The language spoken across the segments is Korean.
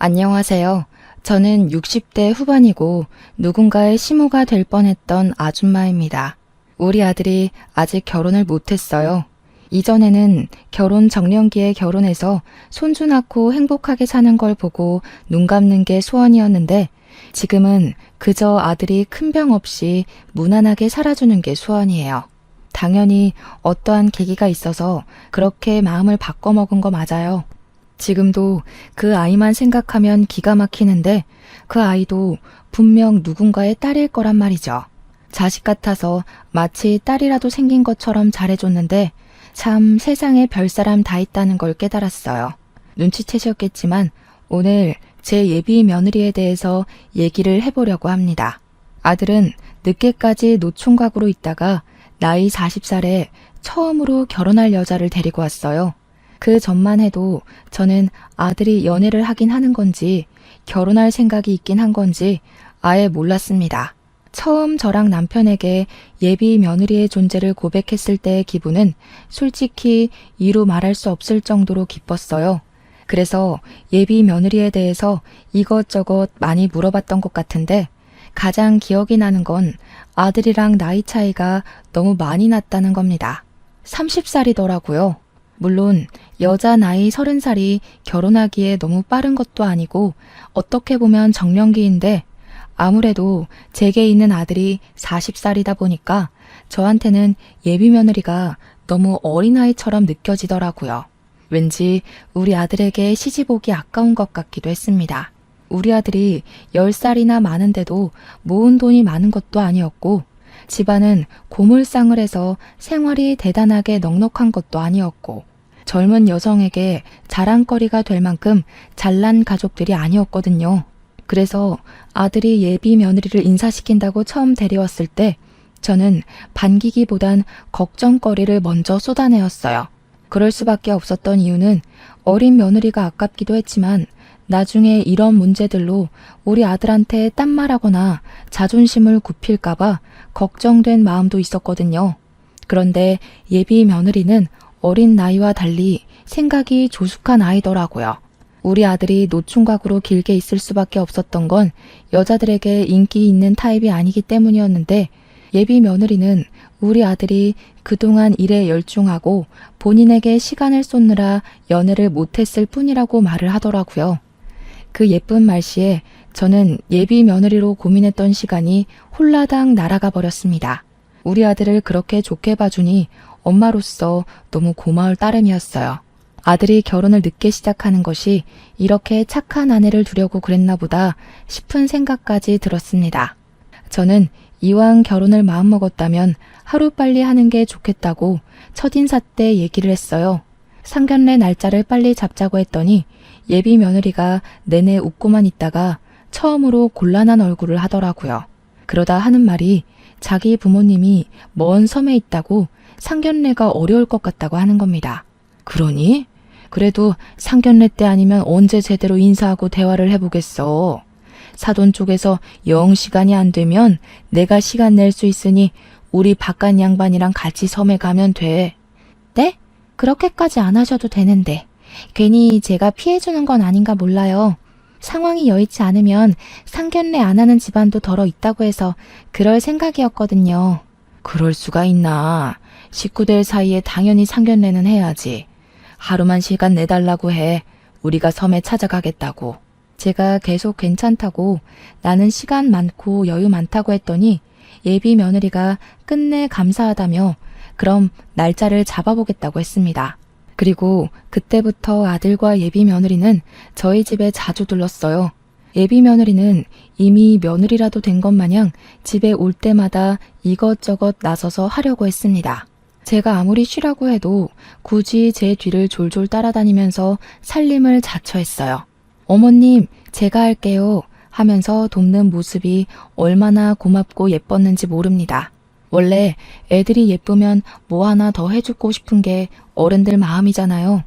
안녕하세요. 저는 60대 후반이고 누군가의 시모가 될 뻔했던 아줌마입니다. 우리 아들이 아직 결혼을 못했어요. 이전에는 결혼 정년기에 결혼해서 손주 낳고 행복하게 사는 걸 보고 눈 감는 게 소원이었는데 지금은 그저 아들이 큰 병 없이 무난하게 살아주는 게 소원이에요. 당연히 어떠한 계기가 있어서 그렇게 마음을 바꿔먹은 거 맞아요. 지금도 그 아이만 생각하면 기가 막히는데 그 아이도 분명 누군가의 딸일 거란 말이죠. 자식 같아서 마치 딸이라도 생긴 것처럼 잘해줬는데 참 세상에 별사람 다 있다는 걸 깨달았어요. 눈치채셨겠지만 오늘 제 예비 며느리에 대해서 얘기를 해보려고 합니다. 아들은 늦게까지 노총각으로 있다가 나이 40살에 처음으로 결혼할 여자를 데리고 왔어요. 그 전만 해도 저는 아들이 연애를 하긴 하는 건지 결혼할 생각이 있긴 한 건지 아예 몰랐습니다. 처음 저랑 남편에게 예비 며느리의 존재를 고백했을 때의 기분은 솔직히 이루 말할 수 없을 정도로 기뻤어요. 그래서 예비 며느리에 대해서 이것저것 많이 물어봤던 것 같은데 가장 기억이 나는 건 아들이랑 나이 차이가 너무 많이 났다는 겁니다. 30살이더라고요. 물론 여자 나이 30살이 결혼하기에 너무 빠른 것도 아니고 어떻게 보면 정년기인데 아무래도 제게 있는 아들이 40살이다 보니까 저한테는 예비 며느리가 너무 어린아이처럼 느껴지더라고요. 왠지 우리 아들에게 시집 오기 아까운 것 같기도 했습니다. 우리 아들이 10살이나 많은데도 모은 돈이 많은 것도 아니었고 집안은 고물상을 해서 생활이 대단하게 넉넉한 것도 아니었고 젊은 여성에게 자랑거리가 될 만큼 잘난 가족들이 아니었거든요. 그래서 아들이 예비 며느리를 인사시킨다고 처음 데려왔을 때 저는 반기기보단 걱정거리를 먼저 쏟아내었어요. 그럴 수밖에 없었던 이유는 어린 며느리가 아깝기도 했지만 나중에 이런 문제들로 우리 아들한테 딴말하거나 자존심을 굽힐까봐 걱정된 마음도 있었거든요. 그런데 예비 며느리는 어린 나이와 달리 생각이 조숙한 아이더라고요. 우리 아들이 노총각으로 길게 있을 수밖에 없었던 건 여자들에게 인기 있는 타입이 아니기 때문이었는데 예비 며느리는 우리 아들이 그동안 일에 열중하고 본인에게 시간을 쏟느라 연애를 못했을 뿐이라고 말을 하더라고요. 그 예쁜 말씨에 저는 예비 며느리로 고민했던 시간이 홀라당 날아가 버렸습니다. 우리 아들을 그렇게 좋게 봐주니 엄마로서 너무 고마울 따름이었어요. 아들이 결혼을 늦게 시작하는 것이 이렇게 착한 아내를 두려고 그랬나 보다 싶은 생각까지 들었습니다. 저는 이왕 결혼을 마음먹었다면 하루빨리 하는 게 좋겠다고 첫인사 때 얘기를 했어요. 상견례 날짜를 빨리 잡자고 했더니 예비 며느리가 내내 웃고만 있다가 처음으로 곤란한 얼굴을 하더라고요. 그러다 하는 말이 자기 부모님이 먼 섬에 있다고 상견례가 어려울 것 같다고 하는 겁니다. 그러니? 그래도 상견례 때 아니면 언제 제대로 인사하고 대화를 해보겠어. 사돈 쪽에서 영 시간이 안 되면 내가 시간 낼 수 있으니 우리 바깥 양반이랑 같이 섬에 가면 돼. 네? 그렇게까지 안 하셔도 되는데 괜히 제가 피해주는 건 아닌가 몰라요. 상황이 여의치 않으면 상견례 안 하는 집안도 덜어 있다고 해서 그럴 생각이었거든요. 그럴 수가 있나. 식구들 사이에 당연히 상견례는 해야지. 하루만 시간 내달라고 해. 우리가 섬에 찾아가겠다고. 제가 계속 괜찮다고 나는 시간 많고 여유 많다고 했더니 예비 며느리가 끝내 감사하다며 그럼 날짜를 잡아보겠다고 했습니다. 그리고 그때부터 아들과 예비 며느리는 저희 집에 자주 들렀어요. 예비 며느리는 이미 며느리라도 된 것 마냥 집에 올 때마다 이것저것 나서서 하려고 했습니다. 제가 아무리 쉬라고 해도 굳이 제 뒤를 졸졸 따라다니면서 살림을 자처했어요. 어머님, 제가 할게요 하면서 돕는 모습이 얼마나 고맙고 예뻤는지 모릅니다. 원래 애들이 예쁘면 뭐 하나 더 해주고 싶은 게 어른들 마음이잖아요.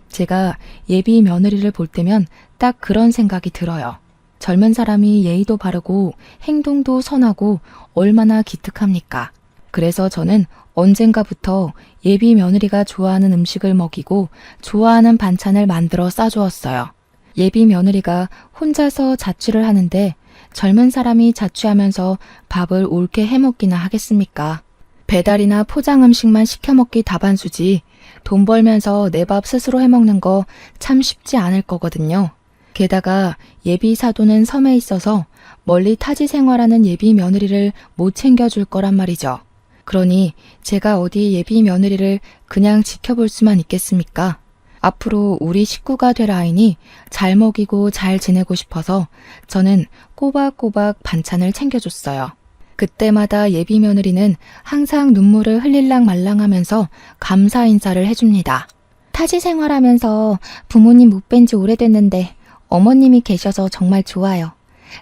제가 예비 며느리를 볼 때면 딱 그런 생각이 들어요. 젊은 사람이 예의도 바르고 행동도 선하고 얼마나 기특합니까? 그래서 저는 언젠가부터 예비 며느리가 좋아하는 음식을 먹이고 좋아하는 반찬을 만들어 싸주었어요. 예비 며느리가 혼자서 자취를 하는데 젊은 사람이 자취하면서 밥을 옳게 해먹기나 하겠습니까? 배달이나 포장 음식만 시켜 먹기 다반수지 돈 벌면서 내 밥 스스로 해먹는 거 참 쉽지 않을 거거든요. 게다가 예비 사도는 섬에 있어서 멀리 타지 생활하는 예비 며느리를 못 챙겨줄 거란 말이죠. 그러니 제가 어디 예비 며느리를 그냥 지켜볼 수만 있겠습니까? 앞으로 우리 식구가 될 아이니 잘 먹이고 잘 지내고 싶어서 저는 꼬박꼬박 반찬을 챙겨줬어요. 그때마다 예비 며느리는 항상 눈물을 흘릴랑 말랑하면서 감사 인사를 해줍니다. 타지 생활하면서 부모님 못 뵌 지 오래됐는데 어머님이 계셔서 정말 좋아요.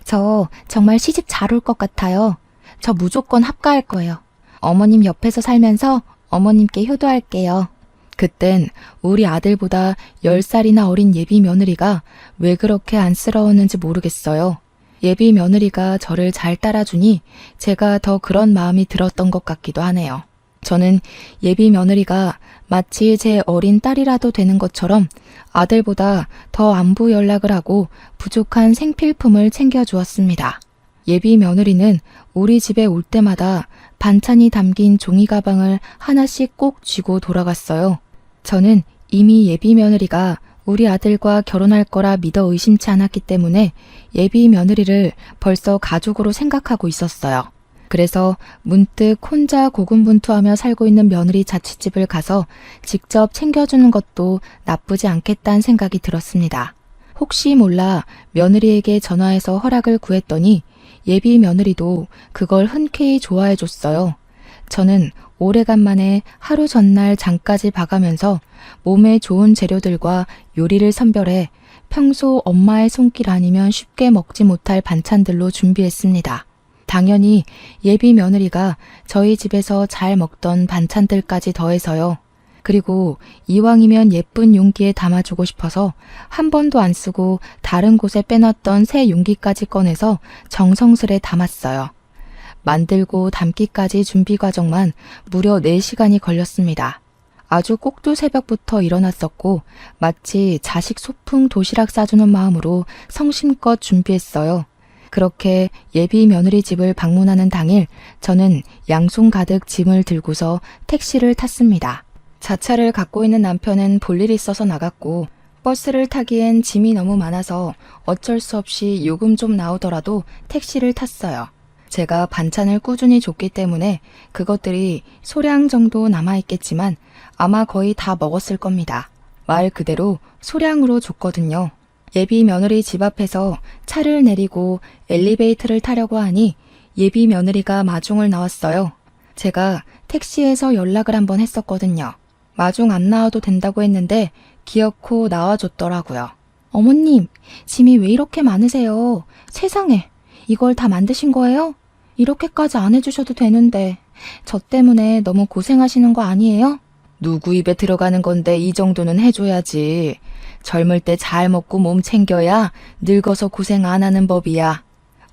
저 정말 시집 잘 올 것 같아요. 저 무조건 합가할 거예요. 어머님 옆에서 살면서 어머님께 효도할게요. 그땐 우리 아들보다 10살이나 어린 예비 며느리가 왜 그렇게 안쓰러웠는지 모르겠어요. 예비 며느리가 저를 잘 따라주니 제가 더 그런 마음이 들었던 것 같기도 하네요. 저는 예비 며느리가 마치 제 어린 딸이라도 되는 것처럼 아들보다 더 안부 연락을 하고 부족한 생필품을 챙겨주었습니다. 예비 며느리는 우리 집에 올 때마다 반찬이 담긴 종이 가방을 하나씩 꼭 쥐고 돌아갔어요. 저는 이미 예비 며느리가 우리 아들과 결혼할 거라 믿어 의심치 않았기 때문에 예비 며느리를 벌써 가족으로 생각하고 있었어요. 그래서 문득 혼자 고군분투하며 살고 있는 며느리 자취집을 가서 직접 챙겨주는 것도 나쁘지 않겠다는 생각이 들었습니다. 혹시 몰라 며느리에게 전화해서 허락을 구했더니 예비 며느리도 그걸 흔쾌히 좋아해 줬어요. 저는 오래간만에 하루 전날 장까지 봐가면서 몸에 좋은 재료들과 요리를 선별해 평소 엄마의 손길 아니면 쉽게 먹지 못할 반찬들로 준비했습니다. 당연히 예비 며느리가 저희 집에서 잘 먹던 반찬들까지 더해서요. 그리고 이왕이면 예쁜 용기에 담아주고 싶어서 한 번도 안 쓰고 다른 곳에 빼놨던 새 용기까지 꺼내서 정성스레 담았어요. 만들고 담기까지 준비 과정만 무려 4시간이 걸렸습니다. 아주 꼭두 새벽부터 일어났었고 마치 자식 소풍 도시락 싸주는 마음으로 성심껏 준비했어요. 그렇게 예비 며느리 집을 방문하는 당일 저는 양손 가득 짐을 들고서 택시를 탔습니다. 자차를 갖고 있는 남편은 볼 일이 있어서 나갔고 버스를 타기엔 짐이 너무 많아서 어쩔 수 없이 요금 좀 나오더라도 택시를 탔어요. 제가 반찬을 꾸준히 줬기 때문에 그것들이 소량 정도 남아있겠지만 아마 거의 다 먹었을 겁니다. 말 그대로 소량으로 줬거든요. 예비 며느리 집 앞에서 차를 내리고 엘리베이터를 타려고 하니 예비 며느리가 마중을 나왔어요. 제가 택시에서 연락을 한번 했었거든요. 마중 안 나와도 된다고 했는데 기어코 나와줬더라고요. 어머님, 짐이 왜 이렇게 많으세요? 세상에, 이걸 다 만드신 거예요? 이렇게까지 안 해주셔도 되는데 저 때문에 너무 고생하시는 거 아니에요? 누구 입에 들어가는 건데 이 정도는 해줘야지. 젊을 때 잘 먹고 몸 챙겨야 늙어서 고생 안 하는 법이야.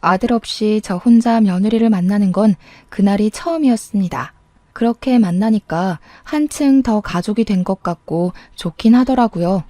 아들 없이 저 혼자 며느리를 만나는 건 그날이 처음이었습니다. 그렇게 만나니까 한층 더 가족이 된 것 같고 좋긴 하더라고요.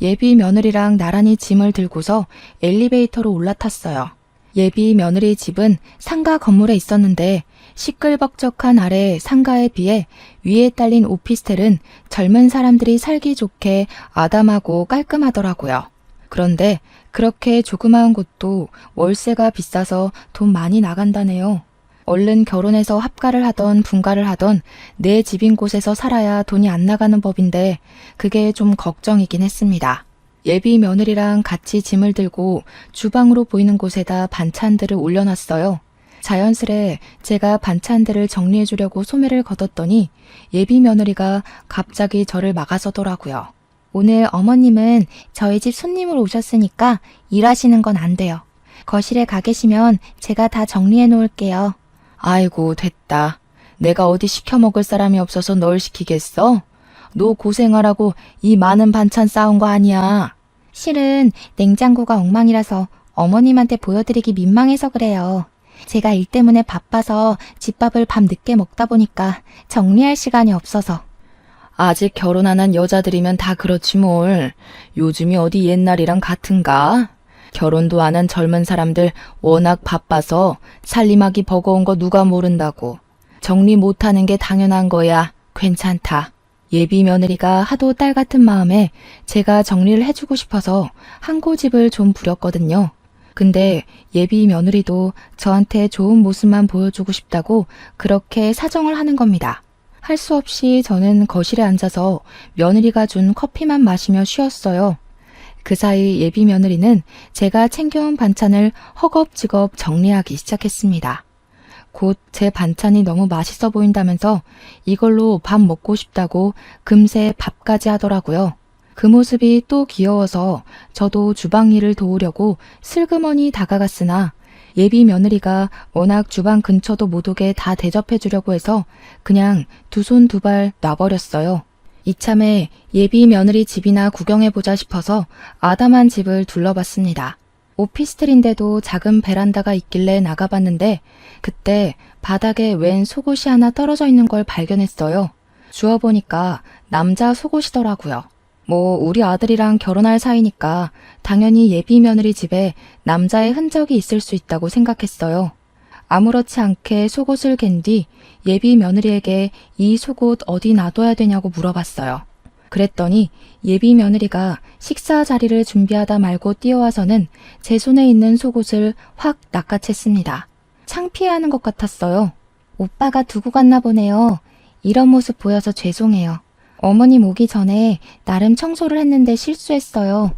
예비 며느리랑 나란히 짐을 들고서 엘리베이터로 올라탔어요. 예비 며느리 집은 상가 건물에 있었는데 시끌벅적한 아래 상가에 비해 위에 딸린 오피스텔은 젊은 사람들이 살기 좋게 아담하고 깔끔하더라고요. 그런데 그렇게 조그마한 곳도 월세가 비싸서 돈 많이 나간다네요. 얼른 결혼해서 합가를 하던 분가를 하던 내 집인 곳에서 살아야 돈이 안 나가는 법인데 그게 좀 걱정이긴 했습니다. 예비 며느리랑 같이 짐을 들고 주방으로 보이는 곳에다 반찬들을 올려놨어요. 자연스레 제가 반찬들을 정리해 주려고 소매를 걷었더니 예비 며느리가 갑자기 저를 막아서더라고요. 오늘 어머님은 저희 집 손님으로 오셨으니까 일하시는 건 안 돼요. 거실에 가 계시면 제가 다 정리해 놓을게요. 아이고 됐다. 내가 어디 시켜 먹을 사람이 없어서 널 시키겠어? 너 고생하라고 이 많은 반찬 싸운 거 아니야. 실은 냉장고가 엉망이라서 어머님한테 보여드리기 민망해서 그래요. 제가 일 때문에 바빠서 집밥을 밤 늦게 먹다 보니까 정리할 시간이 없어서. 아직 결혼 안 한 여자들이면 다 그렇지 뭘. 요즘이 어디 옛날이랑 같은가? 결혼도 안 한 젊은 사람들 워낙 바빠서 살림하기 버거운 거 누가 모른다고. 정리 못하는 게 당연한 거야. 괜찮다. 예비 며느리가 하도 딸 같은 마음에 제가 정리를 해주고 싶어서 한 고집을 좀 부렸거든요. 근데 예비 며느리도 저한테 좋은 모습만 보여주고 싶다고 그렇게 사정을 하는 겁니다. 할 수 없이 저는 거실에 앉아서 며느리가 준 커피만 마시며 쉬었어요. 그 사이 예비 며느리는 제가 챙겨온 반찬을 허겁지겁 정리하기 시작했습니다. 곧 제 반찬이 너무 맛있어 보인다면서 이걸로 밥 먹고 싶다고 금세 밥까지 하더라고요. 그 모습이 또 귀여워서 저도 주방 일을 도우려고 슬그머니 다가갔으나 예비 며느리가 워낙 주방 근처도 못 오게 다 대접해 주려고 해서 그냥 두 손 두 발 놔버렸어요. 이참에 예비 며느리 집이나 구경해보자 싶어서 아담한 집을 둘러봤습니다. 오피스텔인데도 작은 베란다가 있길래 나가봤는데 그때 바닥에 웬 속옷이 하나 떨어져 있는 걸 발견했어요. 주워보니까 남자 속옷이더라고요. 뭐 우리 아들이랑 결혼할 사이니까 당연히 예비 며느리 집에 남자의 흔적이 있을 수 있다고 생각했어요. 아무렇지 않게 속옷을 갠 뒤 예비 며느리에게 이 속옷 어디 놔둬야 되냐고 물어봤어요. 그랬더니 예비 며느리가 식사 자리를 준비하다 말고 뛰어와서는 제 손에 있는 속옷을 확 낚아챘습니다. 창피해하는 것 같았어요. 오빠가 두고 갔나 보네요. 이런 모습 보여서 죄송해요. 어머님 오기 전에 나름 청소를 했는데 실수했어요.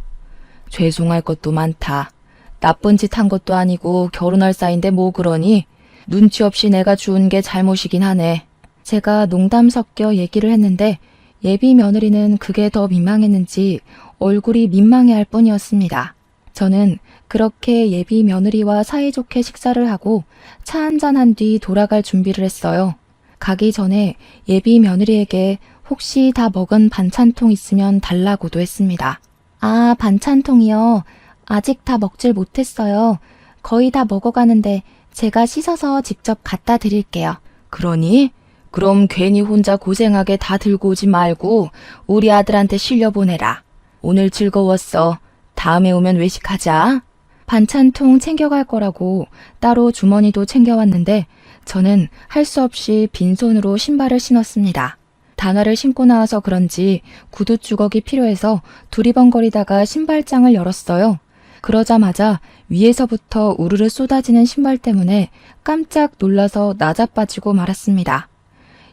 죄송할 것도 많다. 나쁜 짓 한 것도 아니고 결혼할 사이인데 뭐 그러니? 눈치 없이 내가 주운 게 잘못이긴 하네. 제가 농담 섞여 얘기를 했는데 예비 며느리는 그게 더 민망했는지 얼굴이 민망해할 뿐이었습니다. 저는 그렇게 예비 며느리와 사이좋게 식사를 하고 차 한잔한 뒤 돌아갈 준비를 했어요. 가기 전에 예비 며느리에게 혹시 다 먹은 반찬통 있으면 달라고도 했습니다. 아, 반찬통이요. 아직 다 먹질 못했어요. 거의 다 먹어가는데 제가 씻어서 직접 갖다 드릴게요. 그러니? 그럼 괜히 혼자 고생하게 다 들고 오지 말고 우리 아들한테 실려보내라. 오늘 즐거웠어. 다음에 오면 외식하자. 반찬통 챙겨갈 거라고 따로 주머니도 챙겨왔는데 저는 할 수 없이 빈손으로 신발을 신었습니다. 단화를 신고 나와서 그런지 구두 주걱이 필요해서 두리번거리다가 신발장을 열었어요. 그러자마자 위에서부터 우르르 쏟아지는 신발 때문에 깜짝 놀라서 나자빠지고 말았습니다.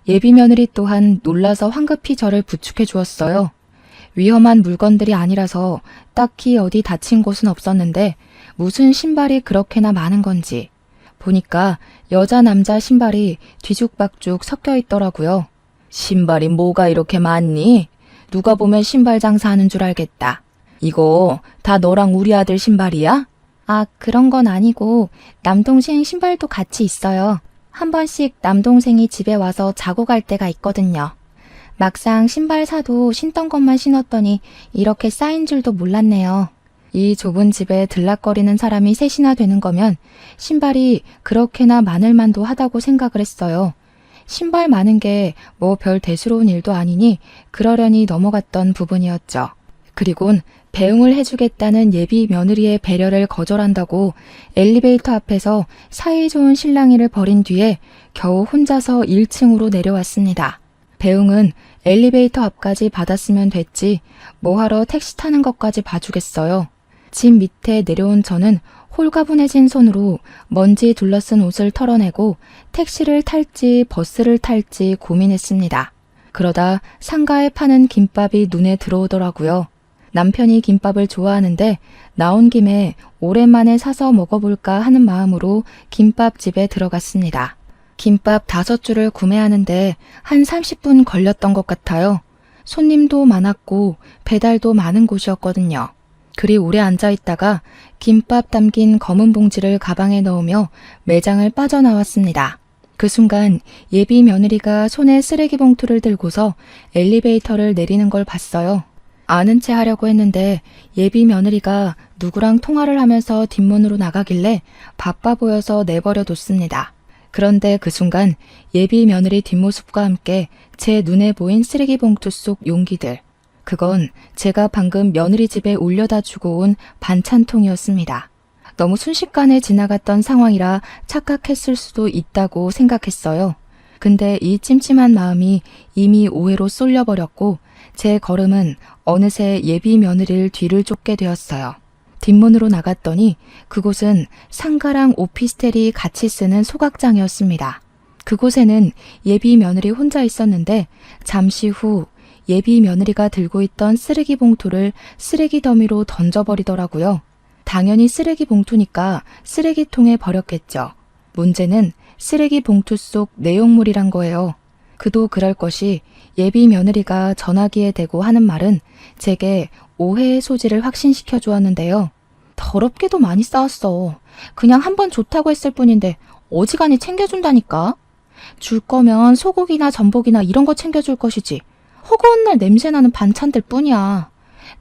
예비 며느리 또한 놀라서 황급히 저를 부축해 주었어요. 위험한 물건들이 아니라서 딱히 어디 다친 곳은 없었는데 무슨 신발이 그렇게나 많은 건지 보니까 여자 남자 신발이 뒤죽박죽 섞여 있더라고요. 신발이 뭐가 이렇게 많니? 누가 보면 신발 장사하는 줄 알겠다. 이거 다 너랑 우리 아들 신발이야? 아, 그런 건 아니고 남동생 신발도 같이 있어요. 한 번씩 남동생이 집에 와서 자고 갈 때가 있거든요. 막상 신발 사도 신던 것만 신었더니 이렇게 쌓인 줄도 몰랐네요. 이 좁은 집에 들락거리는 사람이 셋이나 되는 거면 신발이 그렇게나 많을 만도 하다고 생각을 했어요. 신발 많은 게 뭐 별 대수로운 일도 아니니 그러려니 넘어갔던 부분이었죠. 그리곤 배웅을 해주겠다는 예비 며느리의 배려를 거절한다고 엘리베이터 앞에서 사이좋은 실랑이를 벌인 뒤에 겨우 혼자서 1층으로 내려왔습니다. 배웅은 엘리베이터 앞까지 받았으면 됐지 뭐하러 택시 타는 것까지 봐주겠어요. 집 밑에 내려온 저는 홀가분해진 손으로 먼지 둘러쓴 옷을 털어내고 택시를 탈지 버스를 탈지 고민했습니다. 그러다 상가에 파는 김밥이 눈에 들어오더라고요. 남편이 김밥을 좋아하는데 나온 김에 오랜만에 사서 먹어볼까 하는 마음으로 김밥집에 들어갔습니다. 김밥 5줄을 구매하는데 한 30분 걸렸던 것 같아요. 손님도 많았고 배달도 많은 곳이었거든요. 그리 오래 앉아있다가 김밥 담긴 검은 봉지를 가방에 넣으며 매장을 빠져나왔습니다. 그 순간 예비 며느리가 손에 쓰레기 봉투를 들고서 엘리베이터를 내리는 걸 봤어요. 아는 체 하려고 했는데 예비 며느리가 누구랑 통화를 하면서 뒷문으로 나가길래 바빠 보여서 내버려 뒀습니다. 그런데 그 순간 예비 며느리 뒷모습과 함께 제 눈에 보인 쓰레기 봉투 속 용기들. 그건 제가 방금 며느리 집에 올려다 주고 온 반찬통이었습니다. 너무 순식간에 지나갔던 상황이라 착각했을 수도 있다고 생각했어요. 근데 이 찜찜한 마음이 이미 오해로 쏠려버렸고 제 걸음은 어느새 예비 며느리를 뒤를 쫓게 되었어요. 뒷문으로 나갔더니 그곳은 상가랑 오피스텔이 같이 쓰는 소각장이었습니다. 그곳에는 예비 며느리 혼자 있었는데 잠시 후 예비 며느리가 들고 있던 쓰레기 봉투를 쓰레기 더미로 던져버리더라고요. 당연히 쓰레기 봉투니까 쓰레기통에 버렸겠죠. 문제는 쓰레기 봉투 속 내용물이란 거예요. 그도 그럴 것이 예비 며느리가 전화기에 대고 하는 말은 제게 오해의 소지를 확신시켜 주었는데요. 더럽게도 많이 싸웠어. 그냥 한 번 좋다고 했을 뿐인데 어지간히 챙겨준다니까. 줄 거면 소고기나 전복이나 이런 거 챙겨줄 것이지. 허구한 날 냄새나는 반찬들 뿐이야.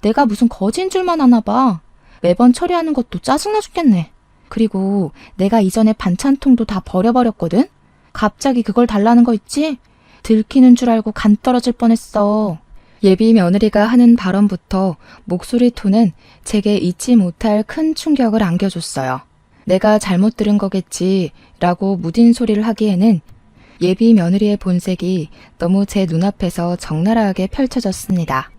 내가 무슨 거지인 줄만 아나 봐. 매번 처리하는 것도 짜증나 죽겠네. 그리고 내가 이전에 반찬통도 다 버려버렸거든? 갑자기 그걸 달라는 거 있지? 들키는 줄 알고 간 떨어질 뻔했어. 예비 며느리가 하는 발언부터 목소리 톤은 제게 잊지 못할 큰 충격을 안겨줬어요. 내가 잘못 들은 거겠지 라고 무딘 소리를 하기에는 예비 며느리의 본색이 너무 제 눈앞에서 적나라하게 펼쳐졌습니다.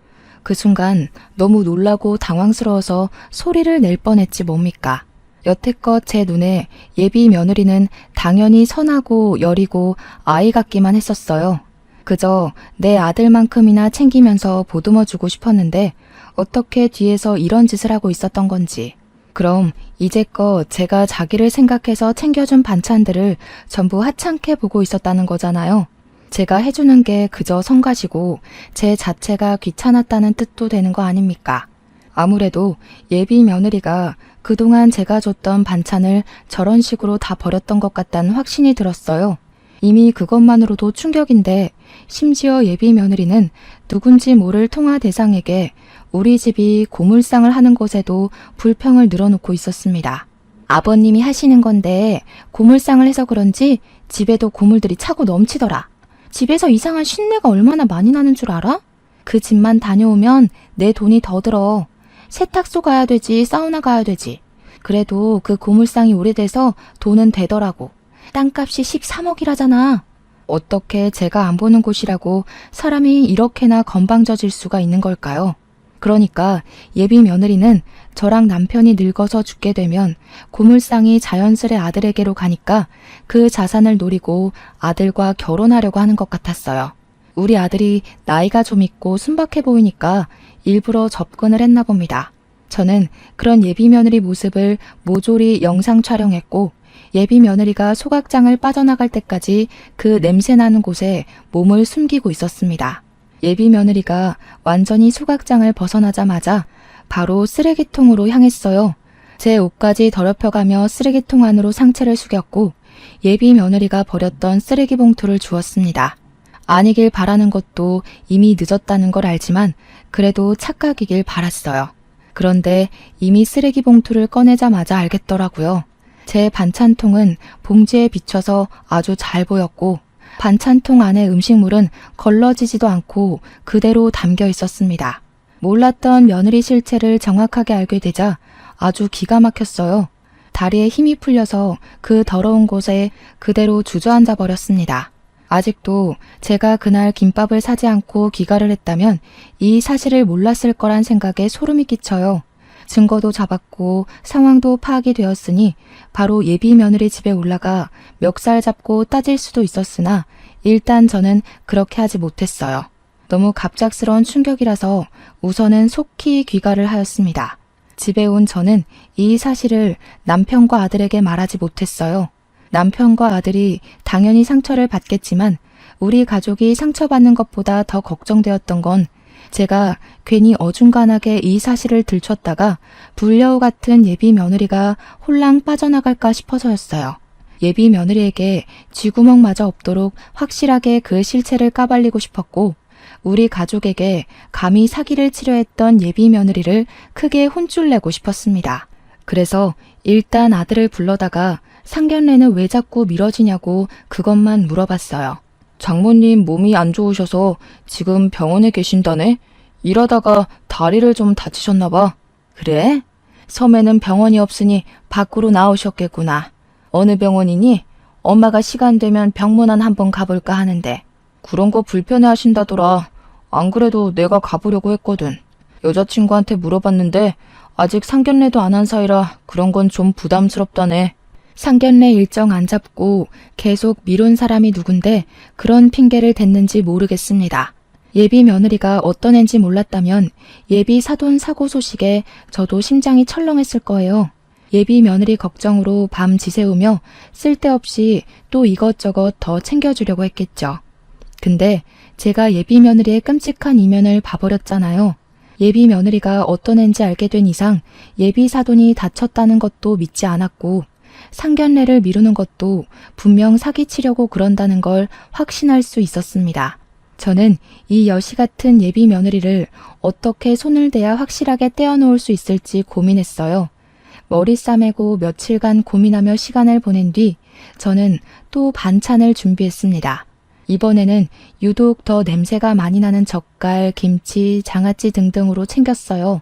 그 순간 너무 놀라고 당황스러워서 소리를 낼 뻔했지 뭡니까. 여태껏 제 눈에 예비 며느리는 당연히 선하고 여리고 아이 같기만 했었어요. 그저 내 아들만큼이나 챙기면서 보듬어주고 싶었는데 어떻게 뒤에서 이런 짓을 하고 있었던 건지. 그럼 이제껏 제가 자기를 생각해서 챙겨준 반찬들을 전부 하찮게 보고 있었다는 거잖아요. 제가 해주는 게 그저 성가시고 제 자체가 귀찮았다는 뜻도 되는 거 아닙니까? 아무래도 예비 며느리가 그동안 제가 줬던 반찬을 저런 식으로 다 버렸던 것 같다는 확신이 들었어요. 이미 그것만으로도 충격인데 심지어 예비 며느리는 누군지 모를 통화 대상에게 우리 집이 고물상을 하는 곳에도 불평을 늘어놓고 있었습니다. 아버님이 하시는 건데 고물상을 해서 그런지 집에도 고물들이 차고 넘치더라. 집에서 이상한 쉰내가 얼마나 많이 나는 줄 알아? 그 집만 다녀오면 내 돈이 더 들어. 세탁소 가야 되지, 사우나 가야 되지. 그래도 그 고물상이 오래돼서 돈은 되더라고. 땅값이 13억이라잖아. 어떻게 제가 안 보는 곳이라고 사람이 이렇게나 건방져질 수가 있는 걸까요? 그러니까 예비 며느리는 저랑 남편이 늙어서 죽게 되면 고물상이 자연스레 아들에게로 가니까 그 자산을 노리고 아들과 결혼하려고 하는 것 같았어요. 우리 아들이 나이가 좀 있고 순박해 보이니까 일부러 접근을 했나 봅니다. 저는 그런 예비 며느리 모습을 모조리 영상 촬영했고 예비 며느리가 소각장을 빠져나갈 때까지 그 냄새나는 곳에 몸을 숨기고 있었습니다. 예비 며느리가 완전히 소각장을 벗어나자마자 바로 쓰레기통으로 향했어요. 제 옷까지 더럽혀가며 쓰레기통 안으로 상체를 숙였고 예비 며느리가 버렸던 쓰레기 봉투를 주었습니다. 아니길 바라는 것도 이미 늦었다는 걸 알지만 그래도 착각이길 바랐어요. 그런데 이미 쓰레기 봉투를 꺼내자마자 알겠더라고요. 제 반찬통은 봉지에 비춰서 아주 잘 보였고 반찬통 안의 음식물은 걸러지지도 않고 그대로 담겨 있었습니다. 몰랐던 며느리 실체를 정확하게 알게 되자 아주 기가 막혔어요. 다리에 힘이 풀려서 그 더러운 곳에 그대로 주저앉아 버렸습니다. 아직도 제가 그날 김밥을 사지 않고 귀가를 했다면 이 사실을 몰랐을 거란 생각에 소름이 끼쳐요. 증거도 잡았고 상황도 파악이 되었으니 바로 예비 며느리 집에 올라가 멱살 잡고 따질 수도 있었으나 일단 저는 그렇게 하지 못했어요. 너무 갑작스러운 충격이라서 우선은 속히 귀가를 하였습니다. 집에 온 저는 이 사실을 남편과 아들에게 말하지 못했어요. 남편과 아들이 당연히 상처를 받겠지만 우리 가족이 상처받는 것보다 더 걱정되었던 건 제가 괜히 어중간하게 이 사실을 들췄다가 불려우 같은 예비 며느리가 홀랑 빠져나갈까 싶어서였어요. 예비 며느리에게 쥐구멍마저 없도록 확실하게 그 실체를 까발리고 싶었고 우리 가족에게 감히 사기를 치려 했던 예비 며느리를 크게 혼쭐내고 싶었습니다. 그래서 일단 아들을 불러다가 상견례는 왜 자꾸 미뤄지냐고 그것만 물어봤어요. 장모님 몸이 안 좋으셔서 지금 병원에 계신다네? 일하다가 다리를 좀 다치셨나 봐. 그래? 섬에는 병원이 없으니 밖으로 나오셨겠구나. 어느 병원이니? 엄마가 시간 되면 병문안 한번 가볼까 하는데. 그런 거 불편해 하신다더라. 안 그래도 내가 가보려고 했거든. 여자친구한테 물어봤는데 아직 상견례도 안 한 사이라 그런 건 좀 부담스럽다네. 상견례 일정 안 잡고 계속 미룬 사람이 누군데 그런 핑계를 댔는지 모르겠습니다. 예비 며느리가 어떤 앤지 몰랐다면 예비 사돈 사고 소식에 저도 심장이 철렁했을 거예요. 예비 며느리 걱정으로 밤 지새우며 쓸데없이 또 이것저것 더 챙겨주려고 했겠죠. 근데 제가 예비 며느리의 끔찍한 이면을 봐버렸잖아요. 예비 며느리가 어떤 앤지 알게 된 이상 예비 사돈이 다쳤다는 것도 믿지 않았고 상견례를 미루는 것도 분명 사기치려고 그런다는 걸 확신할 수 있었습니다. 저는 이 여시 같은 예비 며느리를 어떻게 손을 대야 확실하게 떼어놓을 수 있을지 고민했어요. 머리 싸매고 며칠간 고민하며 시간을 보낸 뒤 저는 또 반찬을 준비했습니다. 이번에는 유독 더 냄새가 많이 나는 젓갈, 김치, 장아찌 등등으로 챙겼어요.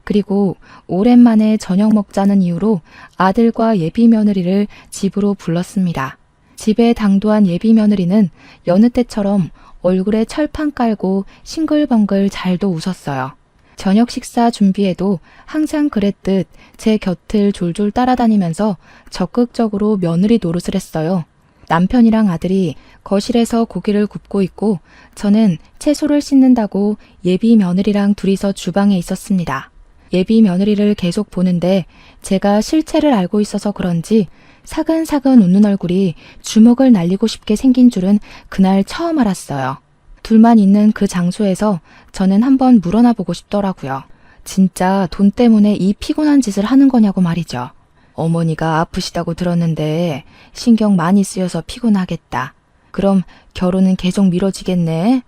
그리고 오랜만에 저녁 먹자는 이유로 아들과 예비 며느리를 집으로 불렀습니다. 집에 당도한 예비 며느리는 여느 때처럼 얼굴에 철판 깔고 싱글벙글 잘도 웃었어요. 저녁 식사 준비에도 항상 그랬듯 제 곁을 졸졸 따라다니면서 적극적으로 며느리 노릇을 했어요. 남편이랑 아들이 거실에서 고기를 굽고 있고 저는 채소를 씻는다고 예비 며느리랑 둘이서 주방에 있었습니다. 예비 며느리를 계속 보는데 제가 실체를 알고 있어서 그런지 사근사근 웃는 얼굴이 주먹을 날리고 싶게 생긴 줄은 그날 처음 알았어요. 둘만 있는 그 장소에서 저는 한번 물어나 보고 싶더라고요. 진짜 돈 때문에 이 피곤한 짓을 하는 거냐고 말이죠. 어머니가 아프시다고 들었는데 신경 많이 쓰여서 피곤하겠다. 그럼 결혼은 계속 미뤄지겠네.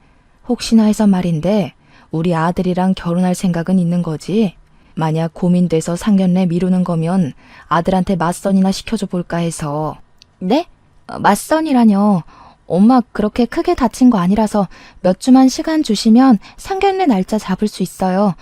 혹시나 해서 말인데 우리 아들이랑 결혼할 생각은 있는 거지? 만약 고민돼서 상견례 미루는 거면 아들한테 맞선이나 시켜줘 볼까 해서. 네? 맞선이라뇨. 엄마 그렇게 크게 다친 거 아니라서 몇 주만 시간 주시면 상견례 날짜 잡을 수 있어요.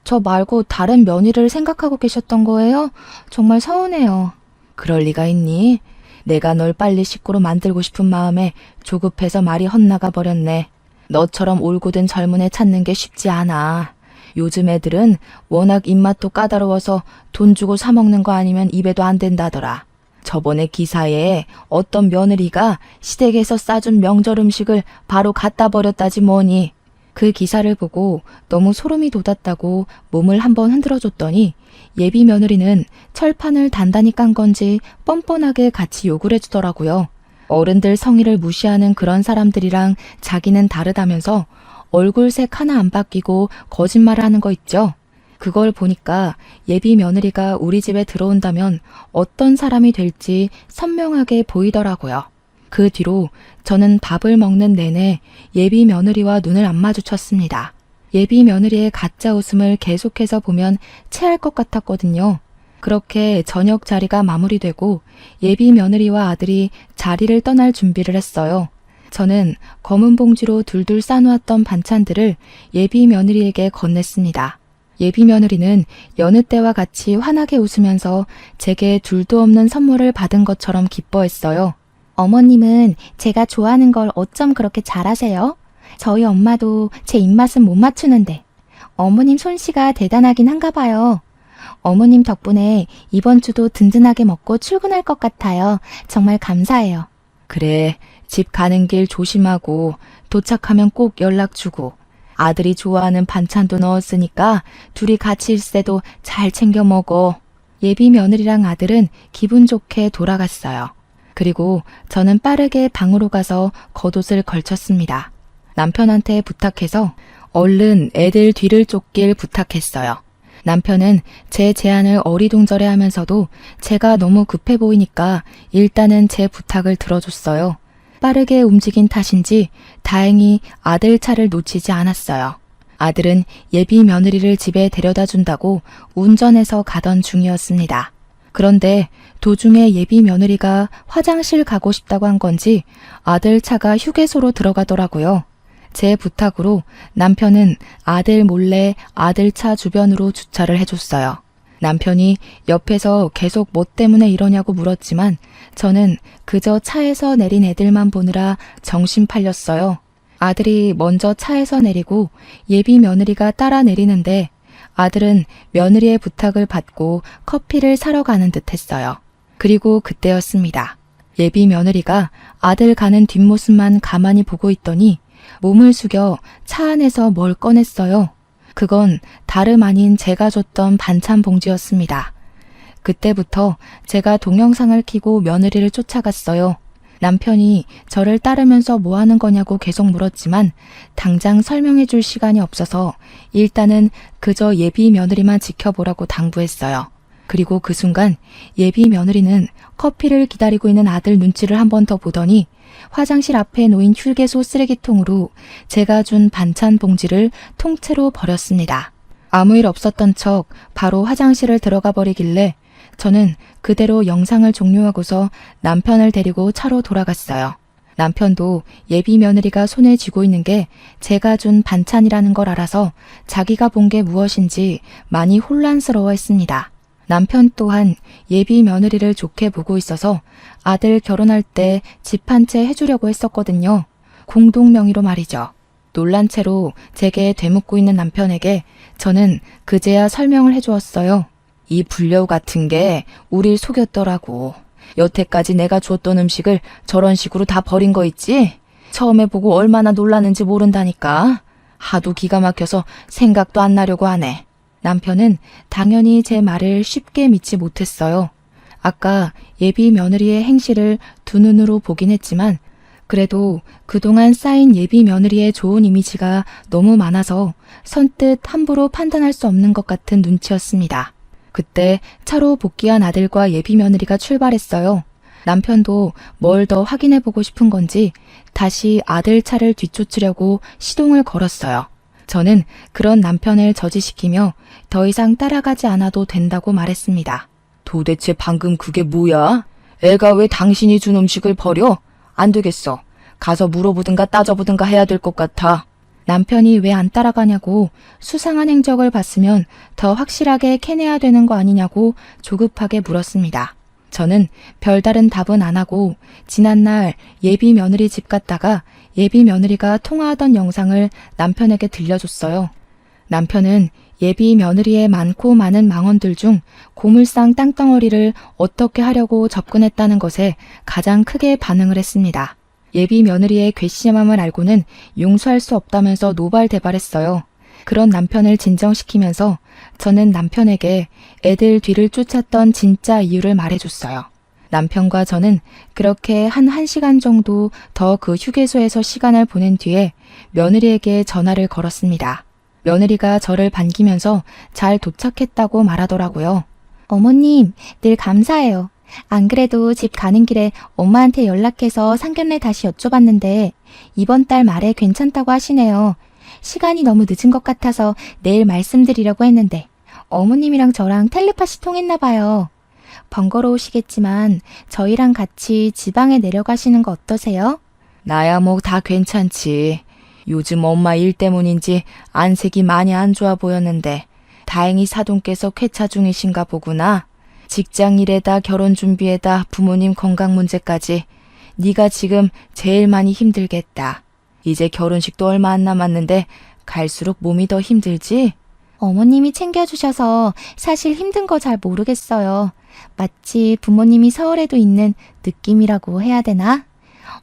저 말고 다른 며느리를 생각하고 계셨던 거예요? 정말 서운해요. 그럴 리가 있니? 내가 널 빨리 식구로 만들고 싶은 마음에 조급해서 말이 헛나가 버렸네. 너처럼 올곧은 젊은 애 찾는 게 쉽지 않아. 요즘 애들은 워낙 입맛도 까다로워서 돈 주고 사 먹는 거 아니면 입에도 안 된다더라. 저번에 기사에 어떤 며느리가 시댁에서 싸준 명절 음식을 바로 갖다 버렸다지 뭐니. 그 기사를 보고 너무 소름이 돋았다고 몸을 한번 흔들어줬더니 예비 며느리는 철판을 단단히 깐 건지 뻔뻔하게 같이 욕을 해주더라고요. 어른들 성의를 무시하는 그런 사람들이랑 자기는 다르다면서 얼굴색 하나 안 바뀌고 거짓말을 하는 거 있죠. 그걸 보니까 예비 며느리가 우리 집에 들어온다면 어떤 사람이 될지 선명하게 보이더라고요. 그 뒤로 저는 밥을 먹는 내내 예비 며느리와 눈을 안 마주쳤습니다. 예비 며느리의 가짜 웃음을 계속해서 보면 체할 것 같았거든요. 그렇게 저녁 자리가 마무리되고 예비 며느리와 아들이 자리를 떠날 준비를 했어요. 저는 검은 봉지로 둘둘 싸놓았던 반찬들을 예비 며느리에게 건넸습니다. 예비 며느리는 여느 때와 같이 환하게 웃으면서 제게 둘도 없는 선물을 받은 것처럼 기뻐했어요. 어머님은 제가 좋아하는 걸 어쩜 그렇게 잘하세요? 저희 엄마도 제 입맛은 못 맞추는데 어머님 솜씨가 대단하긴 한가 봐요. 어머님 덕분에 이번 주도 든든하게 먹고 출근할 것 같아요. 정말 감사해요. 그래, 집 가는 길 조심하고 도착하면 꼭 연락 주고 아들이 좋아하는 반찬도 넣었으니까 둘이 같이 있을 때도 잘 챙겨 먹어. 예비 며느리랑 아들은 기분 좋게 돌아갔어요. 그리고 저는 빠르게 방으로 가서 겉옷을 걸쳤습니다. 남편한테 부탁해서 얼른 애들 뒤를 쫓길 부탁했어요. 남편은 제 제안을 어리둥절해 하면서도 제가 너무 급해 보이니까 일단은 제 부탁을 들어줬어요. 빠르게 움직인 탓인지 다행히 아들 차를 놓치지 않았어요. 아들은 예비 며느리를 집에 데려다 준다고 운전해서 가던 중이었습니다. 그런데 도중에 예비 며느리가 화장실 가고 싶다고 한 건지 아들 차가 휴게소로 들어가더라고요. 제 부탁으로 남편은 아들 몰래 아들 차 주변으로 주차를 해줬어요. 남편이 옆에서 계속 뭐 때문에 이러냐고 물었지만 저는 그저 차에서 내린 애들만 보느라 정신 팔렸어요. 아들이 먼저 차에서 내리고 예비 며느리가 따라 내리는데 아들은 며느리의 부탁을 받고 커피를 사러 가는 듯 했어요. 그리고 그때였습니다. 예비 며느리가 아들 가는 뒷모습만 가만히 보고 있더니 몸을 숙여 차 안에서 뭘 꺼냈어요. 그건 다름 아닌 제가 줬던 반찬 봉지였습니다. 그때부터 제가 동영상을 켜고 며느리를 쫓아갔어요. 남편이 저를 따르면서 뭐 하는 거냐고 계속 물었지만 당장 설명해 줄 시간이 없어서 일단은 그저 예비 며느리만 지켜보라고 당부했어요. 그리고 그 순간 예비 며느리는 커피를 기다리고 있는 아들 눈치를 한 번 더 보더니 화장실 앞에 놓인 휴게소 쓰레기통으로 제가 준 반찬 봉지를 통째로 버렸습니다. 아무 일 없었던 척 바로 화장실을 들어가 버리길래 저는 그대로 영상을 종료하고서 남편을 데리고 차로 돌아갔어요. 남편도 예비 며느리가 손에 쥐고 있는 게 제가 준 반찬이라는 걸 알아서 자기가 본 게 무엇인지 많이 혼란스러워했습니다. 남편 또한 예비 며느리를 좋게 보고 있어서 아들 결혼할 때 집 한 채 해주려고 했었거든요. 공동 명의로 말이죠. 놀란 채로 제게 되묻고 있는 남편에게 저는 그제야 설명을 해주었어요. 이 불려우 같은 게 우릴 속였더라고. 여태까지 내가 줬던 음식을 저런 식으로 다 버린 거 있지? 처음에 보고 얼마나 놀랐는지 모른다니까. 하도 기가 막혀서 생각도 안 나려고 하네. 남편은 당연히 제 말을 쉽게 믿지 못했어요. 아까 예비 며느리의 행실을 두 눈으로 보긴 했지만 그래도 그동안 쌓인 예비 며느리의 좋은 이미지가 너무 많아서 선뜻 함부로 판단할 수 없는 것 같은 눈치였습니다. 그때 차로 복귀한 아들과 예비 며느리가 출발했어요. 남편도 뭘 더 확인해보고 싶은 건지 다시 아들 차를 뒤쫓으려고 시동을 걸었어요. 저는 그런 남편을 저지시키며 더 이상 따라가지 않아도 된다고 말했습니다. 도대체 방금 그게 뭐야? 애가 왜 당신이 준 음식을 버려? 안 되겠어. 가서 물어보든가 따져보든가 해야 될 것 같아. 남편이 왜 안 따라가냐고 수상한 행적을 봤으면 더 확실하게 캐내야 되는 거 아니냐고 조급하게 물었습니다. 저는 별다른 답은 안 하고 지난날 예비 며느리 집 갔다가 예비 며느리가 통화하던 영상을 남편에게 들려줬어요. 남편은 예비 며느리의 많고 많은 망언들 중 고물상 땅덩어리를 어떻게 하려고 접근했다는 것에 가장 크게 반응을 했습니다. 예비 며느리의 괘씸함을 알고는 용서할 수 없다면서 노발대발했어요. 그런 남편을 진정시키면서 저는 남편에게 애들 뒤를 쫓았던 진짜 이유를 말해줬어요. 남편과 저는 그렇게 한 1시간 정도 더 그 휴게소에서 시간을 보낸 뒤에 며느리에게 전화를 걸었습니다. 며느리가 저를 반기면서 잘 도착했다고 말하더라고요. 어머님, 늘 감사해요. 안 그래도 집 가는 길에 엄마한테 연락해서 상견례 다시 여쭤봤는데 이번 달 말에 괜찮다고 하시네요. 시간이 너무 늦은 것 같아서 내일 말씀드리려고 했는데 어머님이랑 저랑 텔레파시 통했나 봐요. 번거로우시겠지만 저희랑 같이 지방에 내려가시는 거 어떠세요? 나야 뭐 다 괜찮지. 요즘 엄마 일 때문인지 안색이 많이 안 좋아 보였는데 다행히 사돈께서 쾌차 중이신가 보구나. 직장 일에다 결혼 준비에다 부모님 건강 문제까지 네가 지금 제일 많이 힘들겠다. 이제 결혼식도 얼마 안 남았는데 갈수록 몸이 더 힘들지? 어머님이 챙겨주셔서 사실 힘든 거 잘 모르겠어요. 마치 부모님이 서울에도 있는 느낌이라고 해야 되나?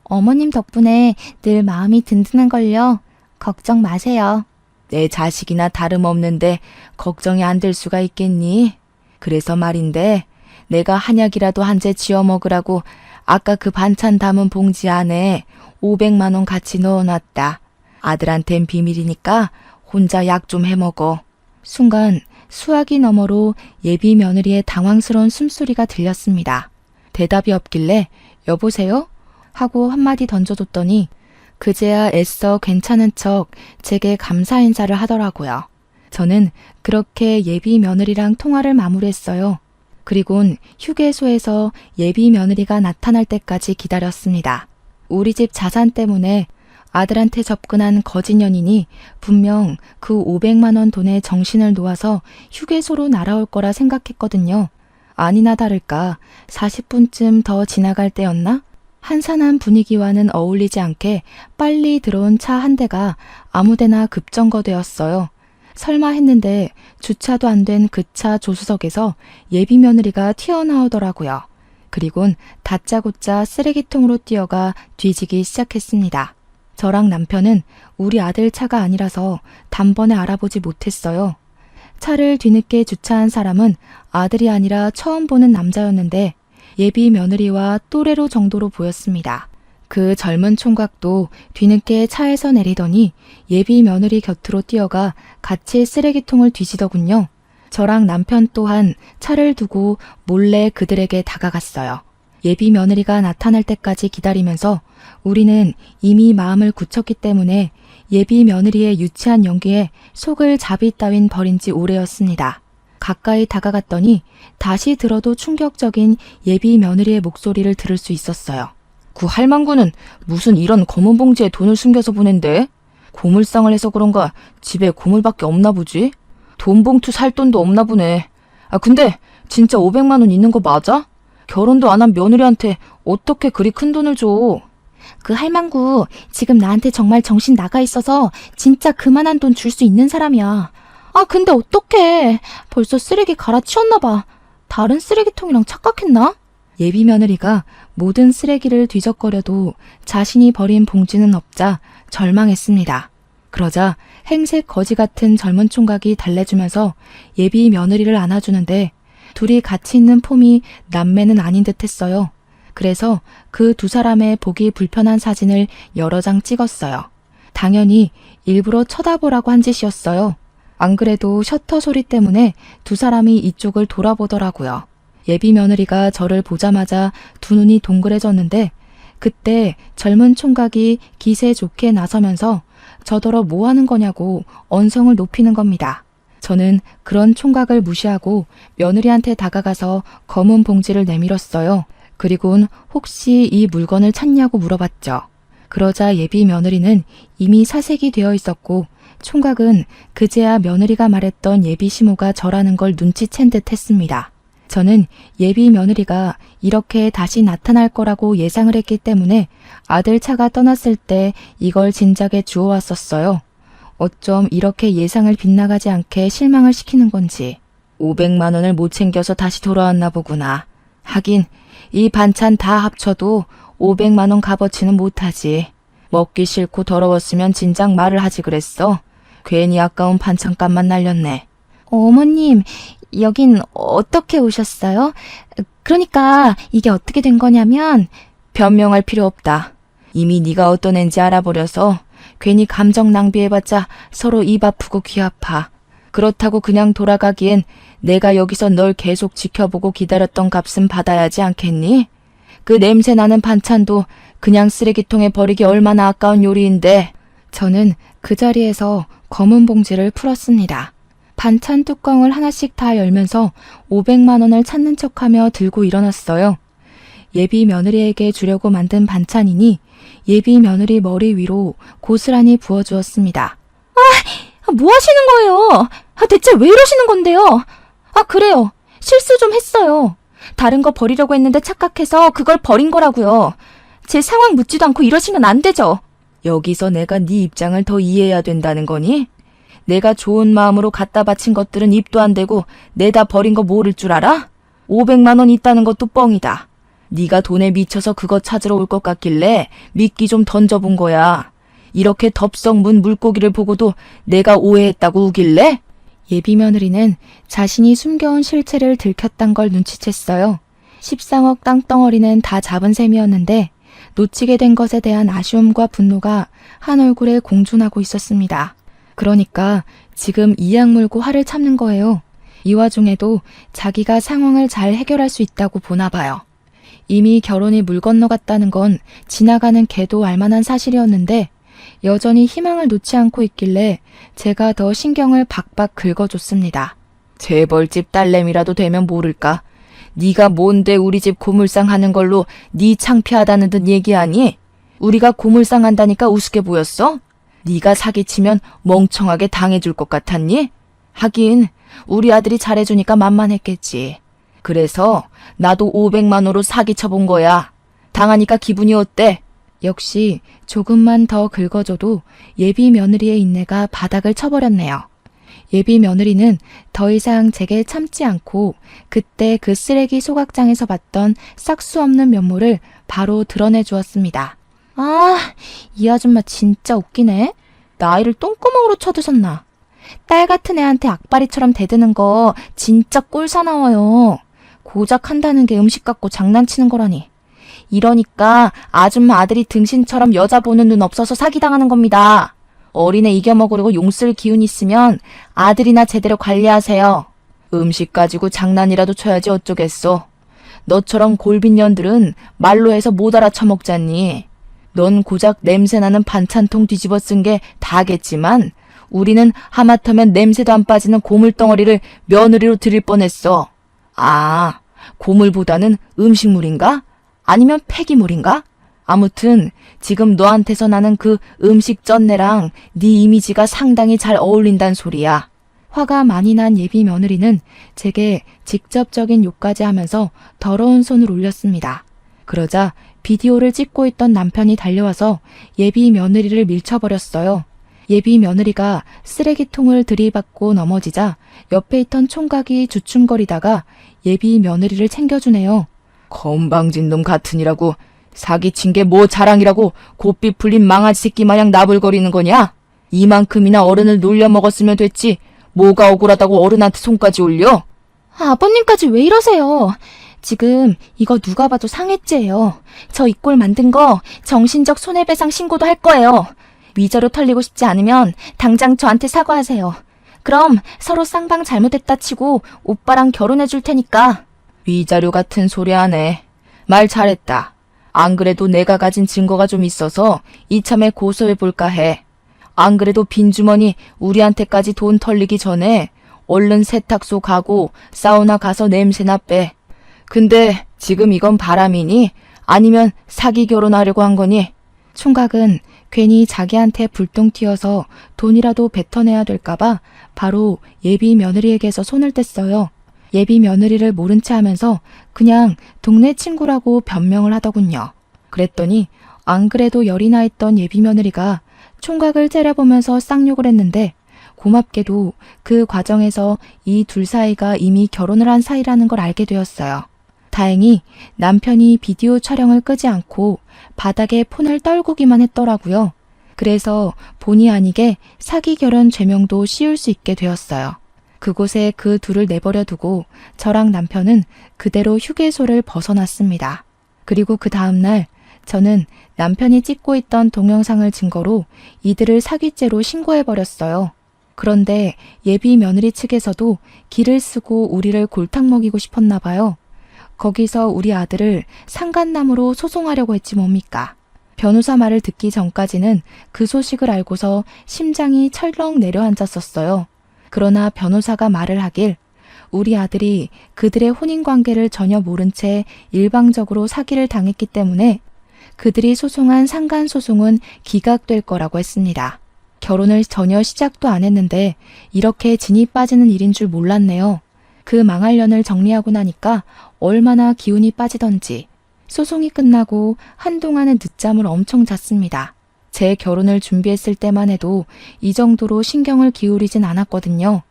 어머님 덕분에 늘 마음이 든든한걸요. 걱정 마세요. 내 자식이나 다름없는데 걱정이 안 될 수가 있겠니? 그래서 말인데 내가 한약이라도 한 재 지어 먹으라고 아까 그 반찬 담은 봉지 안에 500만 원 같이 넣어놨다. 아들한텐 비밀이니까 혼자 약 좀 해먹어. 순간 수화기 너머로 예비 며느리의 당황스러운 숨소리가 들렸습니다. 대답이 없길래 여보세요? 하고 한마디 던져줬더니 그제야 애써 괜찮은 척 제게 감사 인사를 하더라고요. 저는 그렇게 예비 며느리랑 통화를 마무리했어요. 그리곤 휴게소에서 예비 며느리가 나타날 때까지 기다렸습니다. 우리 집 자산 때문에 아들한테 접근한 거짓 연인이 분명 그 500만 원 돈에 정신을 놓아서 휴게소로 날아올 거라 생각했거든요. 아니나 다를까 40분쯤 더 지나갈 때였나? 한산한 분위기와는 어울리지 않게 빨리 들어온 차 한 대가 아무데나 급정거되었어요. 설마 했는데 주차도 안 된 그 차 조수석에서 예비 며느리가 튀어나오더라고요. 그리곤 다짜고짜 쓰레기통으로 뛰어가 뒤지기 시작했습니다. 저랑 남편은 우리 아들 차가 아니라서 단번에 알아보지 못했어요. 차를 뒤늦게 주차한 사람은 아들이 아니라 처음 보는 남자였는데 예비 며느리와 또래로 정도로 보였습니다. 그 젊은 총각도 뒤늦게 차에서 내리더니 예비 며느리 곁으로 뛰어가 같이 쓰레기통을 뒤지더군요. 저랑 남편 또한 차를 두고 몰래 그들에게 다가갔어요. 예비 며느리가 나타날 때까지 기다리면서 우리는 이미 마음을 굳혔기 때문에 예비 며느리의 유치한 연기에 속을 자비 따윈 버린 지 오래였습니다. 가까이 다가갔더니 다시 들어도 충격적인 예비 며느리의 목소리를 들을 수 있었어요. 그 할망구는 무슨 이런 검은 봉지에 돈을 숨겨서 보낸대? 고물상을 해서 그런가 집에 고물밖에 없나 보지? 돈 봉투 살 돈도 없나 보네. 근데 진짜 500만 원 있는 거 맞아? 결혼도 안 한 며느리한테 어떻게 그리 큰 돈을 줘? 그 할망구 지금 나한테 정말 정신 나가 있어서 진짜 그만한 돈 줄 수 있는 사람이야. 근데 어떡해. 벌써 쓰레기 갈아치웠나 봐. 다른 쓰레기통이랑 착각했나? 예비 며느리가 모든 쓰레기를 뒤적거려도 자신이 버린 봉지는 없자 절망했습니다. 그러자 행색 거지 같은 젊은 총각이 달래주면서 예비 며느리를 안아주는데 둘이 같이 있는 폼이 남매는 아닌 듯 했어요. 그래서 그 두 사람의 보기 불편한 사진을 여러 장 찍었어요. 당연히 일부러 쳐다보라고 한 짓이었어요. 안 그래도 셔터 소리 때문에 두 사람이 이쪽을 돌아보더라고요. 예비 며느리가 저를 보자마자 두 눈이 동그래졌는데 그때 젊은 총각이 기세 좋게 나서면서 저더러 뭐 하는 거냐고 언성을 높이는 겁니다. 저는 그런 총각을 무시하고 며느리한테 다가가서 검은 봉지를 내밀었어요. 그리곤 혹시 이 물건을 찾냐고 물어봤죠. 그러자 예비 며느리는 이미 사색이 되어 있었고 총각은 그제야 며느리가 말했던 예비 시모가 저라는 걸 눈치챈 듯 했습니다. 저는 예비 며느리가 이렇게 다시 나타날 거라고 예상을 했기 때문에 아들 차가 떠났을 때 이걸 진작에 주워왔었어요. 어쩜 이렇게 예상을 빗나가지 않게 실망을 시키는 건지. 500만 원을 못 챙겨서 다시 돌아왔나 보구나. 하긴 이 반찬 다 합쳐도 500만 원 값어치는 못하지. 먹기 싫고 더러웠으면 진작 말을 하지 그랬어. 괜히 아까운 반찬값만 날렸네. 어머님, 여긴 어떻게 오셨어요? 그러니까 이게 어떻게 된 거냐면 변명할 필요 없다. 이미 네가 어떤 앤지 알아버려서 괜히 감정 낭비해봤자 서로 입 아프고 귀 아파. 그렇다고 그냥 돌아가기엔 내가 여기서 널 계속 지켜보고 기다렸던 값은 받아야지 않겠니? 그 냄새나는 반찬도 그냥 쓰레기통에 버리기 얼마나 아까운 요리인데. 저는 그 자리에서 검은 봉지를 풀었습니다. 반찬 뚜껑을 하나씩 다 열면서 500만 원을 찾는 척하며 들고 일어났어요. 예비 며느리에게 주려고 만든 반찬이니 예비 며느리 머리 위로 고스란히 부어주었습니다. 뭐 하시는 거예요? 대체 왜 이러시는 건데요? 그래요. 실수 좀 했어요. 다른 거 버리려고 했는데 착각해서 그걸 버린 거라고요. 제 상황 묻지도 않고 이러시면 안 되죠. 여기서 내가 네 입장을 더 이해해야 된다는 거니? 내가 좋은 마음으로 갖다 바친 것들은 입도 안 대고 내다 버린 거 모를 줄 알아? 500만 원 있다는 것도 뻥이다. 네가 돈에 미쳐서 그거 찾으러 올 것 같길래 미끼 좀 던져본 거야. 이렇게 덥석 문 물고기를 보고도 내가 오해했다고 우길래? 예비 며느리는 자신이 숨겨온 실체를 들켰단 걸 눈치챘어요. 13억 땅덩어리는 다 잡은 셈이었는데 놓치게 된 것에 대한 아쉬움과 분노가 한 얼굴에 공존하고 있었습니다. 그러니까 지금 이악 물고 화를 참는 거예요. 이 와중에도 자기가 상황을 잘 해결할 수 있다고 보나 봐요. 이미 결혼이 물 건너갔다는 건 지나가는 개도 알만한 사실이었는데 여전히 희망을 놓지 않고 있길래 제가 더 신경을 박박 긁어줬습니다. 재벌집 딸내미라도 되면 모를까. 네가 뭔데 우리 집 고물상 하는 걸로 네 창피하다는 듯 얘기하니? 우리가 고물상 한다니까 우습게 보였어? 네가 사기치면 멍청하게 당해줄 것 같았니? 하긴 우리 아들이 잘해주니까 만만했겠지. 그래서 나도 500만 원으로 사기쳐본 거야. 당하니까 기분이 어때? 역시 조금만 더 긁어줘도 예비 며느리의 인내가 바닥을 쳐버렸네요. 예비 며느리는 더 이상 제게 참지 않고 그때 그 쓰레기 소각장에서 봤던 싹수 없는 면모를 바로 드러내 주었습니다. 아, 이 아줌마 진짜 웃기네. 나이를 똥구멍으로 쳐드셨나. 딸 같은 애한테 악바리처럼 대드는 거 진짜 꼴사나워요. 고작 한다는 게 음식 갖고 장난치는 거라니. 이러니까 아줌마 아들이 등신처럼 여자 보는 눈 없어서 사기당하는 겁니다. 어린애 이겨먹으려고 용쓸 기운 있으면 아들이나 제대로 관리하세요. 음식 가지고 장난이라도 쳐야지 어쩌겠어. 너처럼 골빈년들은 말로 해서 못 알아쳐먹잖니. 넌 고작 냄새나는 반찬통 뒤집어 쓴 게 다겠지만 우리는 하마터면 냄새도 안 빠지는 고물덩어리를 며느리로 드릴 뻔했어. 아, 고물보다는 음식물인가? 아니면 폐기물인가? 아무튼 지금 너한테서 나는 그 음식 쩐내랑 네 이미지가 상당히 잘 어울린단 소리야. 화가 많이 난 예비 며느리는 제게 직접적인 욕까지 하면서 더러운 손을 올렸습니다. 그러자 비디오를 찍고 있던 남편이 달려와서 예비 며느리를 밀쳐버렸어요. 예비 며느리가 쓰레기통을 들이받고 넘어지자 옆에 있던 총각이 주춤거리다가 예비 며느리를 챙겨주네요. 건방진 놈 같으니라고 사기친 게 뭐 자랑이라고 곱비 풀린 망아지 새끼 마냥 나불거리는 거냐? 이만큼이나 어른을 놀려먹었으면 됐지 뭐가 억울하다고 어른한테 손까지 올려? 아버님까지 왜 이러세요? 지금 이거 누가 봐도 상해죄예요. 저 이 꼴 만든 거 정신적 손해배상 신고도 할 거예요. 위자료 털리고 싶지 않으면 당장 저한테 사과하세요. 그럼 서로 쌍방 잘못했다 치고 오빠랑 결혼해 줄 테니까. 위자료 같은 소리 하네. 말 잘했다. 안 그래도 내가 가진 증거가 좀 있어서 이참에 고소해 볼까 해. 안 그래도 빈주머니 우리한테까지 돈 털리기 전에 얼른 세탁소 가고 사우나 가서 냄새나 빼. 근데 지금 이건 바람이니? 아니면 사기 결혼하려고 한 거니? 총각은 괜히 자기한테 불똥 튀어서 돈이라도 뱉어내야 될까봐 바로 예비 며느리에게서 손을 뗐어요. 예비 며느리를 모른 체 하면서 그냥 동네 친구라고 변명을 하더군요. 그랬더니 안 그래도 열이 나 있던 예비 며느리가 총각을 째려보면서 쌍욕을 했는데 고맙게도 그 과정에서 이 둘 사이가 이미 결혼을 한 사이라는 걸 알게 되었어요. 다행히 남편이 비디오 촬영을 끄지 않고 바닥에 폰을 떨구기만 했더라고요. 그래서 본의 아니게 사기 결혼 죄명도 씌울 수 있게 되었어요. 그곳에 그 둘을 내버려 두고 저랑 남편은 그대로 휴게소를 벗어났습니다. 그리고 그 다음날 저는 남편이 찍고 있던 동영상을 증거로 이들을 사기죄로 신고해버렸어요. 그런데 예비 며느리 측에서도 기를 쓰고 우리를 골탕 먹이고 싶었나 봐요. 거기서 우리 아들을 상간남으로 소송하려고 했지 뭡니까. 변호사 말을 듣기 전까지는 그 소식을 알고서 심장이 철렁 내려앉았었어요. 그러나 변호사가 말을 하길 우리 아들이 그들의 혼인관계를 전혀 모른 채 일방적으로 사기를 당했기 때문에 그들이 소송한 상간소송은 기각될 거라고 했습니다. 결혼을 전혀 시작도 안 했는데 이렇게 진이 빠지는 일인 줄 몰랐네요. 그 망할 년을 정리하고 나니까 얼마나 기운이 빠지던지 소송이 끝나고 한동안은 늦잠을 엄청 잤습니다. 제 결혼을 준비했을 때만 해도 이 정도로 신경을 기울이진 않았거든요.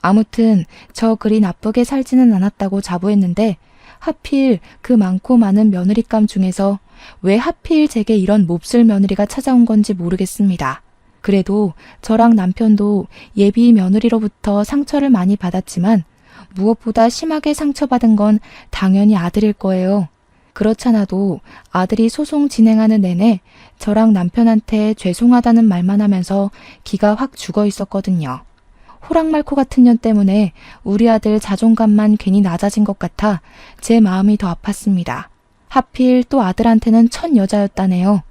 아무튼 저 그리 나쁘게 살지는 않았다고 자부했는데 하필 그 많고 많은 며느리감 중에서 왜 하필 제게 이런 몹쓸 며느리가 찾아온 건지 모르겠습니다. 그래도 저랑 남편도 예비 며느리로부터 상처를 많이 받았지만 무엇보다 심하게 상처받은 건 당연히 아들일 거예요. 그렇잖아도 아들이 소송 진행하는 내내 저랑 남편한테 죄송하다는 말만 하면서 기가 확 죽어 있었거든요. 호랑말코 같은 년 때문에 우리 아들 자존감만 괜히 낮아진 것 같아 제 마음이 더 아팠습니다. 하필 또 아들한테는 첫 여자였다네요.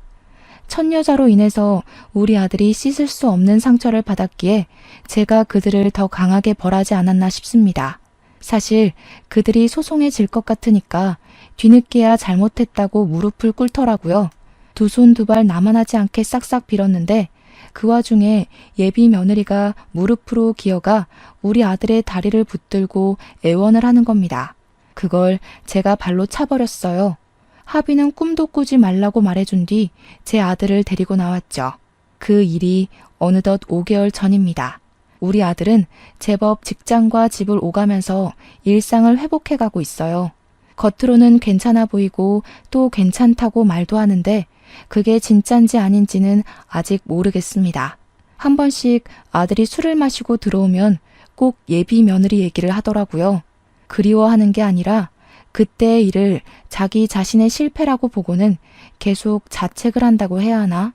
첫 여자로 인해서 우리 아들이 씻을 수 없는 상처를 받았기에 제가 그들을 더 강하게 벌하지 않았나 싶습니다. 사실 그들이 소송에 질 것 같으니까 뒤늦게야 잘못했다고 무릎을 꿇더라고요. 두 손 두 발 나만하지 않게 싹싹 빌었는데 그 와중에 예비 며느리가 무릎으로 기어가 우리 아들의 다리를 붙들고 애원을 하는 겁니다. 그걸 제가 발로 차버렸어요. 하비는 꿈도 꾸지 말라고 말해준 뒤 제 아들을 데리고 나왔죠. 그 일이 어느덧 5개월 전입니다. 우리 아들은 제법 직장과 집을 오가면서 일상을 회복해가고 있어요. 겉으로는 괜찮아 보이고 또 괜찮다고 말도 하는데 그게 진짠지 아닌지는 아직 모르겠습니다. 한 번씩 아들이 술을 마시고 들어오면 꼭 예비 며느리 얘기를 하더라고요. 그리워하는 게 아니라 그때의 일을 자기 자신의 실패라고 보고는 계속 자책을 한다고 해야 하나?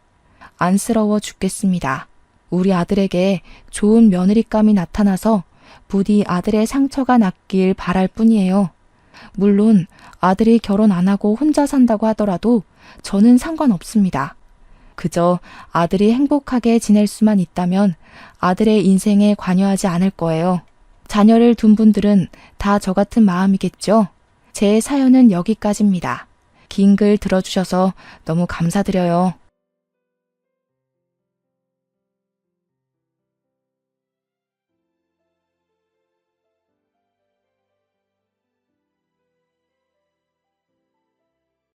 안쓰러워 죽겠습니다. 우리 아들에게 좋은 며느리감이 나타나서 부디 아들의 상처가 낫길 바랄 뿐이에요. 물론 아들이 결혼 안 하고 혼자 산다고 하더라도 저는 상관없습니다. 그저 아들이 행복하게 지낼 수만 있다면 아들의 인생에 관여하지 않을 거예요. 자녀를 둔 분들은 다 저 같은 마음이겠죠? 제 사연은 여기까지입니다. 긴 글 들어주셔서 너무 감사드려요.